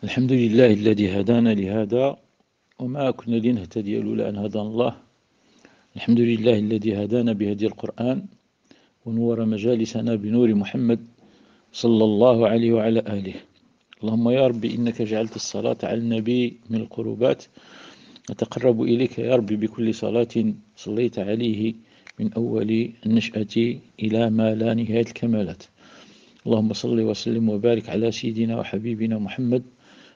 الحمد لله الذي هدانا لهذا وما كنا لنهتدي لولا أن هدانا الله. الحمد لله الذي هدانا بهدي القرآن ونور مجالسنا بنور محمد صلى الله عليه وعلى آله. اللهم يا رب إنك جعلت الصلاة على النبي من القربات، أتقرب إليك يا رب بكل صلاة صليت عليه من أول النشأة إلى ما لا نهاية الكمالات. اللهم صل وسلم وبارك على سيدنا وحبيبنا محمد،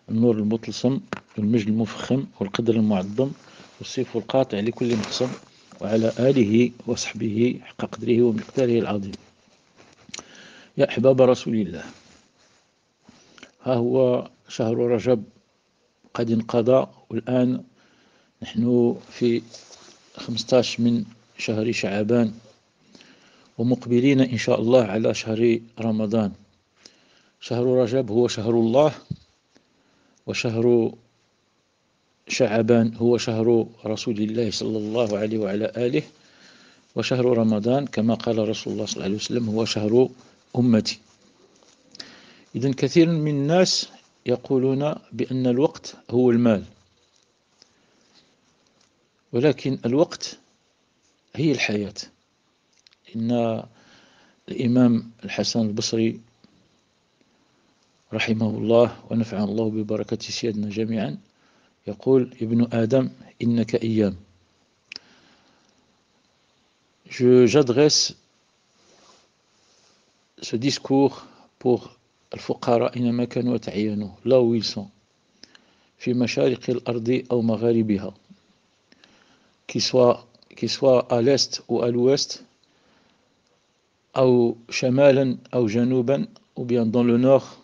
النور المطلسم والمجد المفخم والقدر المعظم والسيف القاطع لكل مقسم، وعلى آله وصحبه حق قدره ومقداره العظيم. يا أحباب رسول الله، ها هو شهر رجب قد انقضى، والآن نحن في 15 من شهر شعبان، ومقبلين إن شاء الله على شهر رمضان. شهر رجب هو شهر الله، وشهر شعبان هو شهر رسول الله صلى الله عليه وعلى آله، وشهر رمضان كما قال رسول الله صلى الله عليه وسلم هو شهر أمتي. إذن كثير من الناس يقولون بأن الوقت هو المال، ولكن الوقت هي الحياة. إن الإمام الحسن البصري رحمه الله ونفع الله ببركة سيادنا جميعا يقول: ابن آدم إنك أيام. J'adresse ce discours pour الفقراء إنما كانوا تعينوا là où ils sont في مشارق الأرض أو مغاربها، qu'ils soient à l'est ou à l'ouest, أو شمالا أو جنوبا, ou bien dans le nord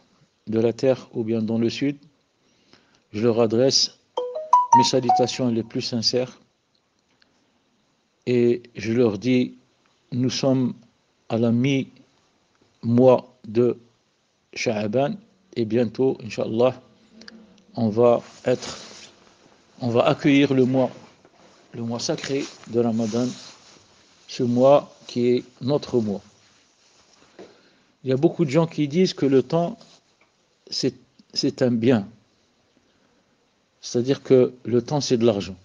de la terre ou bien dans le sud. Je leur adresse mes salutations les plus sincères et je leur dis: nous sommes à la mi-mois de Sha'aban et bientôt, Inch'Allah, on va accueillir le mois sacré de Ramadan, ce mois qui est notre mois. Il y a beaucoup de gens qui disent que le temps, c'est un bien. C'est-à-dire que le temps, c'est de l'argent.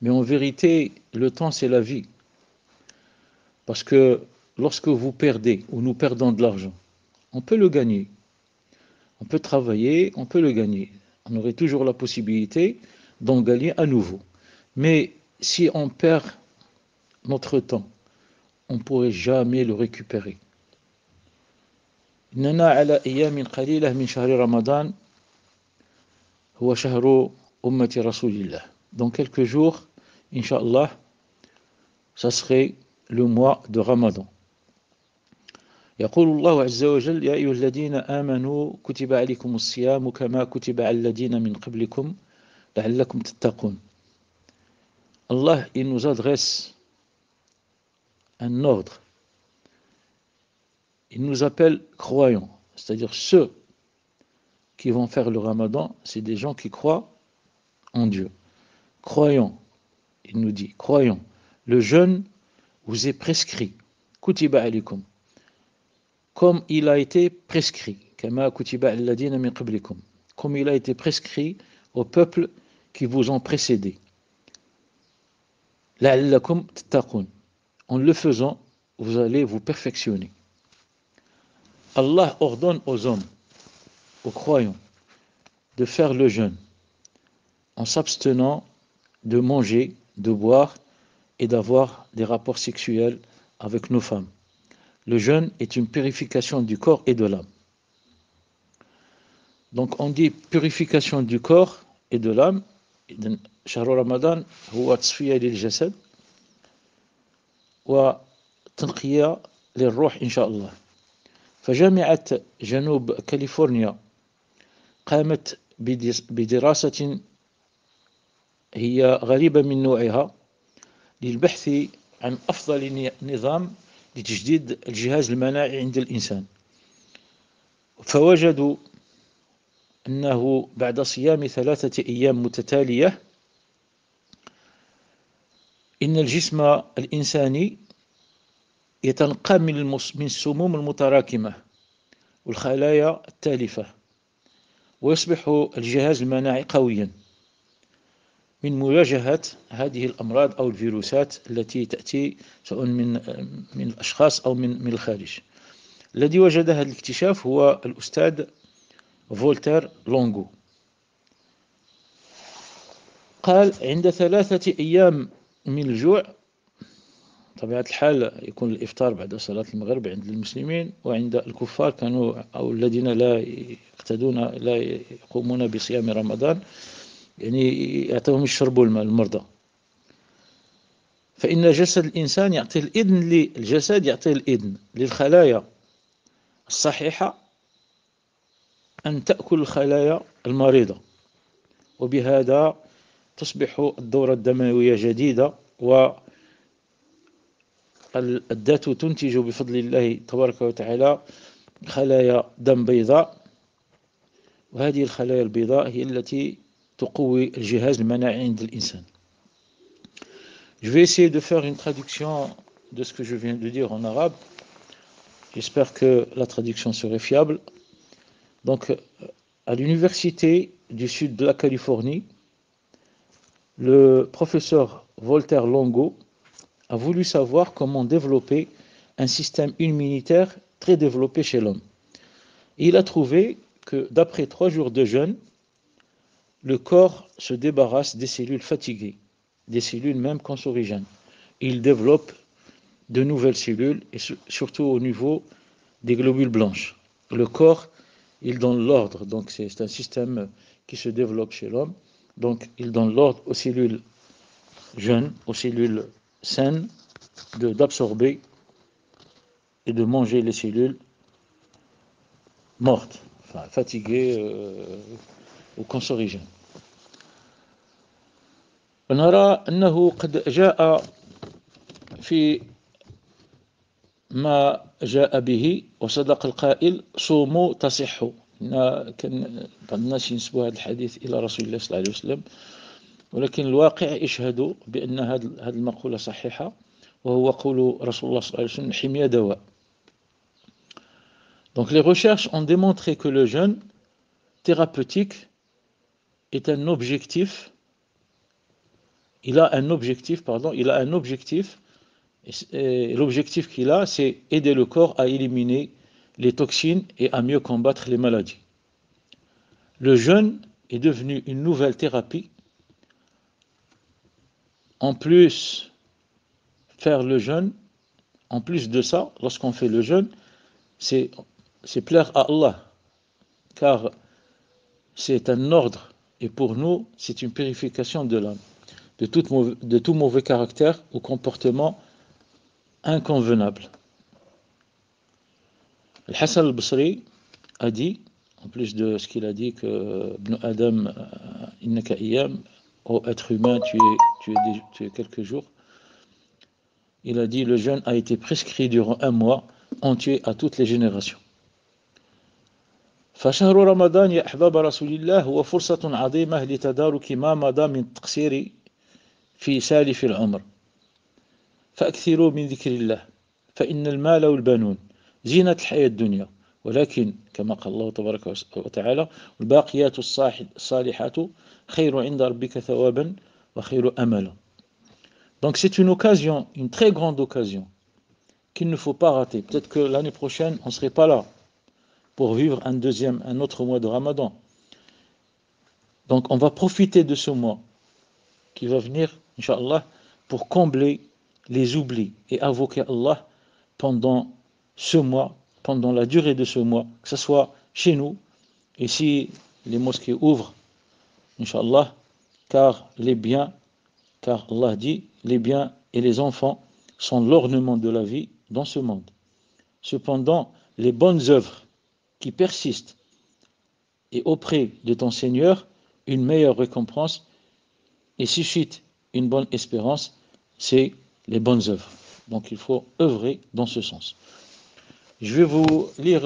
Mais en vérité, le temps, c'est la vie. Parce que lorsque vous perdez ou nous perdons de l'argent, on peut le gagner. On peut travailler, on peut le gagner. On aurait toujours la possibilité d'en gagner à nouveau. Mais si on perd notre temps, on ne pourrait jamais le récupérer. إننا على أيام قليلة من شهر رمضان هو شهر أمة رسول الله. Dans quelques jours, Inch'Allah, ça serait le mois de Ramadan. يقول الله عز وجل: يا أيها الذين آمنوا كتب عليكم الصيام كما كتب على الذين من قبلكم لعلكم تتقون. Allah, il nous adresse un ordre. Il nous appelle croyants, c'est-à-dire ceux qui vont faire le Ramadan, c'est des gens qui croient en Dieu. Croyants, il nous dit, croyants, le jeûne vous est prescrit, kutiba alaykum, comme il a été prescrit, kama kutiba alladhina min qablikum, comme il a été prescrit aux peuples qui vous ont précédé. La'allakum tattaqun, en le faisant, vous allez vous perfectionner. Allah ordonne aux hommes, aux croyants, de faire le jeûne en s'abstenant de manger, de boire et d'avoir des rapports sexuels avec nos femmes. Le jeûne est une purification du corps et de l'âme. Donc on dit purification du corps et de l'âme. شهر رمضان هو تصفية للجسد وتنقية للروح إن شاء الله. فجامعة جنوب كاليفورنيا قامت بدراسة هي غريبة من نوعها للبحث عن أفضل نظام لتجديد الجهاز المناعي عند الإنسان. فوجدوا أنه بعد صيام 3 أيام متتالية إن الجسم الإنساني يتنقى من السموم المتراكمة والخلايا التالفة، ويصبح الجهاز المناعي قويا من مواجهة هذه الأمراض أو الفيروسات التي تأتي سواء من الأشخاص أو من الخارج. الذي وجد هذا الاكتشاف هو الأستاذ فولتير لونغو. قال: عند 3 أيام من الجوع، طبيعة الحال يكون الإفطار بعد صلاة المغرب عند المسلمين، وعند الكفار كانوا أو الذين لا يقتدون لا يقومون بصيام رمضان يعني يعطيهم يشربوا الماء المرضى. فإن جسد الإنسان يعطي الإذن للجسد يعطي الإذن للخلايا الصحيحة أن تأكل الخلايا المريضة، وبهذا تصبح الدورة الدموية جديدة، والذات تنتج بفضل الله تبارك وتعالى خلايا دم بيضاء، وهذه الخلايا البيضاء هي التي تقوي الجهاز المناعي عند الإنسان. Je vais essayer de faire une traduction de ce que je viens de dire en arabe. J'espère que la traduction serait fiable. Donc, à l'université du sud de la Californie, le professeur Voltaire Longo a voulu savoir comment développer un système immunitaire très développé chez l'homme. Il a trouvé que d'après 3 jours de jeûne, le corps se débarrasse des cellules fatiguées, des cellules même cancérigènes. Il développe de nouvelles cellules, et surtout au niveau des globules blanches. Le corps, il donne l'ordre, donc c'est un système qui se développe chez l'homme, donc il donne l'ordre aux cellules jeunes, aux cellules saines, d'absorber et de manger les cellules mortes, enfin fatiguées ou cancérigènes. ونرى أنه قد جاء في ما جاء به وصدق القائل: صوموا تصحوا. كان بعض الناس ينسبوا هذا الحديث إلى رسول الله صلى الله عليه وسلم، ولكن الواقع يشهد بأن هذه المقولة صحيحة، وهو قول رسول الله صلى الله عليه وسلم: الحمية دواء. Donc les recherches ont démontré que le jeûne thérapeutique est un objectif. Il a un objectif, et l'objectif qu'il a, c'est aider le corps à éliminer les toxines et à mieux combattre les maladies. Le jeûne est devenu une nouvelle thérapie. En plus, faire le jeûne, en plus de ça, lorsqu'on fait le jeûne, c'est plaire à Allah, car c'est un ordre, et pour nous, c'est une purification de l'âme, de tout mauvais caractère ou comportement inconvenable. Al-Hassan al-Basri a dit, en plus de ce qu'il a dit que Ibn Adam, innaka iyam, ô être humain, tu es quelques jours, il a dit: le jeûne a été prescrit durant 1 mois entier à toutes les générations. فشهر رمضان يا أحباب رسول الله هو فرصة عظيمة لتدارك ما مضى من التقصير في سالف العمر، فأكثروا من ذكر الله، فإن المال والبنون زينة الحياة الدنيا، ولكن كما قال الله تبارك وتعالى: الباقيات الصالحات خير عند ربك ثوابا وخير أملا. Donc c'est une occasion, une très grande occasion, qu'il ne faut pas rater. Peut-être que l'année prochaine, on ne serait pas là pour vivre un autre mois de Ramadan. Donc on va profiter de ce mois qui va venir, Inch'Allah, pour combler les oublis et invoquer Allah pendant ce mois, pendant la durée de ce mois, que ce soit chez nous, et si les mosquées ouvrent, Inch'Allah, car Allah dit: les biens et les enfants sont l'ornement de la vie dans ce monde. Cependant, les bonnes œuvres qui persistent et auprès de ton Seigneur une meilleure récompense et suscitent une bonne espérance, c'est les bonnes œuvres. Donc il faut œuvrer dans ce sens. Je vais vous lire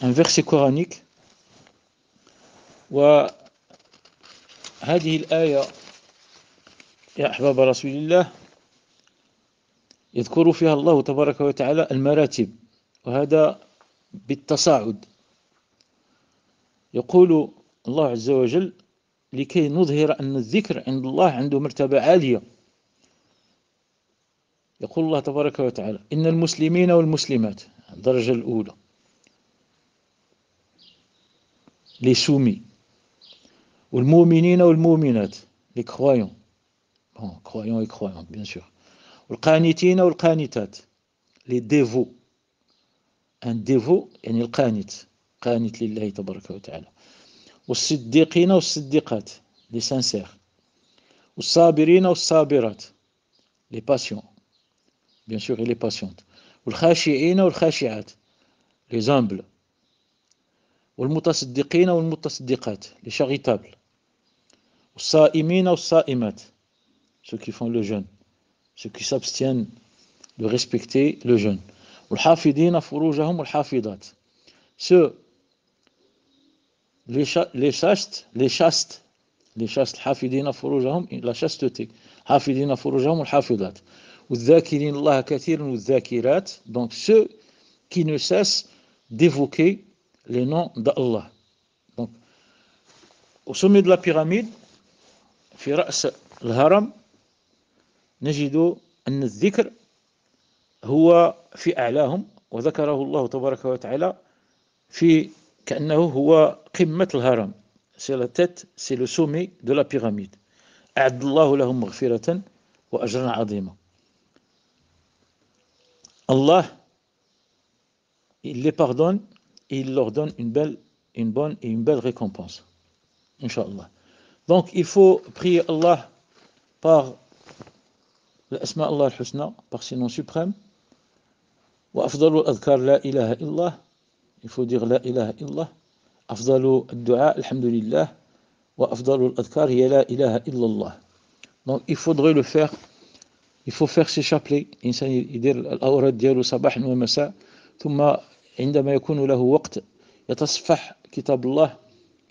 un verset coranique. وهذه الآية يا أحباب رسول الله يذكر فيها الله تبارك وتعالى المراتب، وهذا بالتصاعد. يقول الله عز وجل لكي نظهر أن الذكر عند الله عنده مرتبة عالية. يقول الله تبارك وتعالى إن المسلمين والمسلمات الدرجة الأولى les soumis والمؤمنين والمؤمنات les croyants, bon, croyants et croyantes bien sûr, والقانتين والقانتات les dévots, un dévot يعني القانت قانت لله تبارك وتعالى, والصديقين والصديقات les sincères, والصابرين والصابرات les patients bien sûr et les patientes, والخاشعين والخاشعات les humbles, والمتصدقين والمتصدقات les charitables, والصائمين والصائمات ceux qui font le jeûne, ceux qui s'abstiennent de respecter le jeûne, والحافظين فروجهم والحافظات ceux les chastes حافظين فروجهم la chasteté, حافظين فروجهم والحافظات, والذاكرين الله كثيرا والذاكرات, donc ceux qui ne cessent d'évoquer les noms d'Allah. Donc au sommet de la pyramide في رأس الهرم نجد أن الذكر هو في أعلاهم, وذكره الله تبارك وتعالى في كأنه هو قمة الهرم, c'est la tête, c'est le sommet de la pyramide. أعد الله لهم مغفرة وأجرا عظيما. Allah, il les pardonne et il leur donne une bonne et une belle récompense. Inch'Allah. Donc il faut prier Allah par l'asma Allah al-husna, par ses noms suprêmes. Wa afdalu al-adhkar la ilaha illallah, il faut dire la ilaha illallah. Afdalu al-du'a alhamdulillah, wa afdalu al-adhkar hiya la ilaha illallah. Donc il faudrait le faire, il faut faire ces chapelets. الإنسان يدير الأوراد ديالو صباحا ومساء, ثم عندما يكون له وقت يتصفح كتاب الله,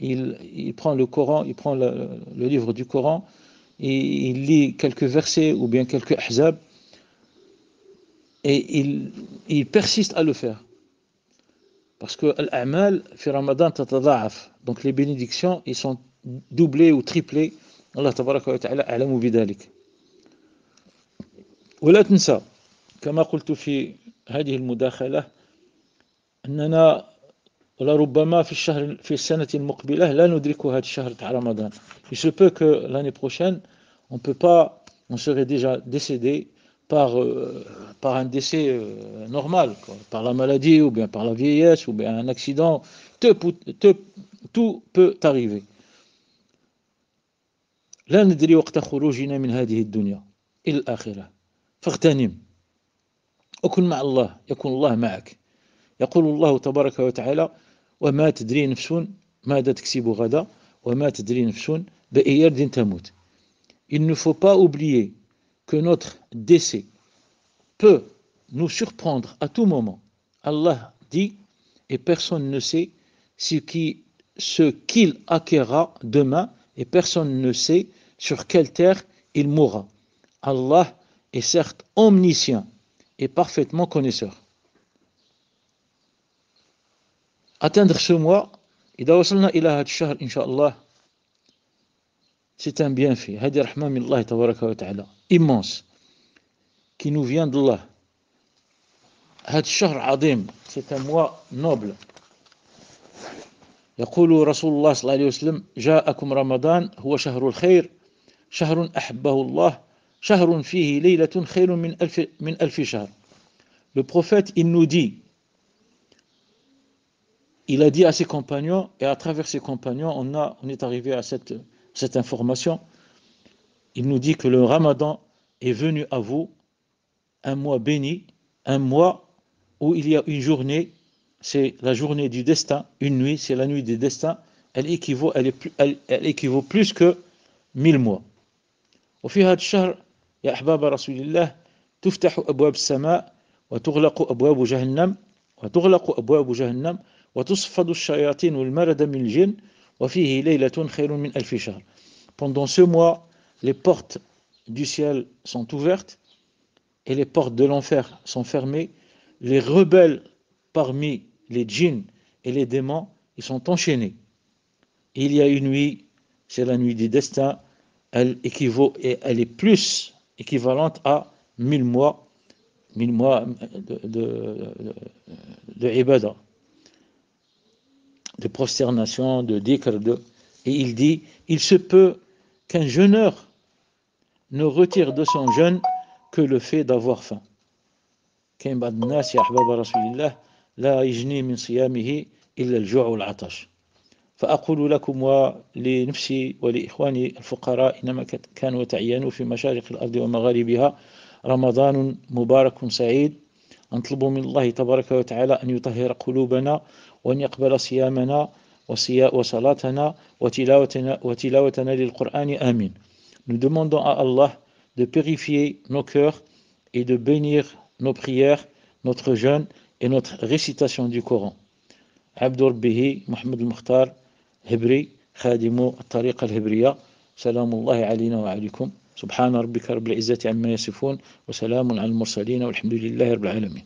il prend le Coran, il prend le livre du Coran, et il lit quelques versets ou bien quelques ahzab, et il persiste à le faire. Parce que l'a'mal fi Ramadan tatada'af, donc les bénédictions, ils sont doublées ou triplées. Allah tabaraka wa ta'ala a'lamu bidalik. ولا تنسى كما قلت في هذه المداخلة أننا ولربما في السنة المقبلة لا ندرك هذا الشهر تاع رمضان. Il se peut que l'année prochaine on serait déjà décédé par un décès normal, quoi, par la maladie ou bien par la vieillesse ou bien un accident. Tout peut arriver. لا ندري وقت خروجنا من هذه الدنيا إلى الآخرة, فاغتنم وكن مع الله يكون الله معك. يقول الله تبارك وتعالى وما تدري نفس ماذا تكسب غدا وما تدري نفس بأي أرض تموت. Il ne faut pas oublier que notre décès peut nous surprendre à tout moment. Allah dit, et personne ne sait ce qu'il acquérera demain, et personne ne sait sur quelle terre il mourra. Allah est certes omniscient et parfaitement connaisseur. Atteindre ce mois, إذا وصلنا إلى هذا الشهر إن شاء الله, c'est un bienfait. هذه رحمة من الله تبارك وتعالى immense qui nous vient d'Allah. هذا الشهر عظيم, c'est un mois noble. يقول رسول الله صلى الله عليه وسلم جاءكم رمضان هو شهر الخير, شهر أحبه الله, شهر فيه ليلة خير من ألف شهر. Le prophète, il nous dit, il a dit à ses compagnons, et à travers ses compagnons, on est arrivé à cette information. Il nous dit que le Ramadan est venu à vous, un mois béni, un mois où il y a une journée, c'est la journée du destin, une nuit, c'est la nuit du destin, elle équivaut plus que 1000 mois. وفي هذا الشهر يا أحباب رسول الله تفتح أبواب السماء وتغلق أبواب جهنم وتصفد الشياطين والمرد من الجن وفيه ليلة خير من ألف شهر. Pendant ce mois, les portes du ciel sont ouvertes et les portes de l'enfer sont fermées. Les rebelles parmi les djinns et les démons, ils sont enchaînés. Il y a une nuit, c'est la nuit du destin, elle équivaut et elle est plus équivalente à 1000 mois de ibadah, de prosternation, de dhikr, et il dit, il se peut qu'un jeûneur ne retire de son jeûne que le fait d'avoir faim. كاين بعض الناس يا أحباب رسول الله لا يجني من صيامه إلا الجوع والعطش. فأقول لكم ولنفسي ولإخواني الفقراء إنما كانوا وتعينوا في مشارق الأرض ومغاربها رمضان مبارك سعيد. نطلب من الله تبارك وتعالى أن يطهر قلوبنا وأن يقبل صيامنا وصلاتنا وتلاوتنا للقرآن آمين. Nous demandons à Allah de purifier nos cœurs et de bénir nos prières, notre jeûne et notre récitation du Coran. عبد ربه محمد المختار هبري خادم الطريقة الهبرية. سلام الله علينا وعليكم. سبحان ربك رب العزة عما يصفون وسلام على المرسلين والحمد لله رب العالمين.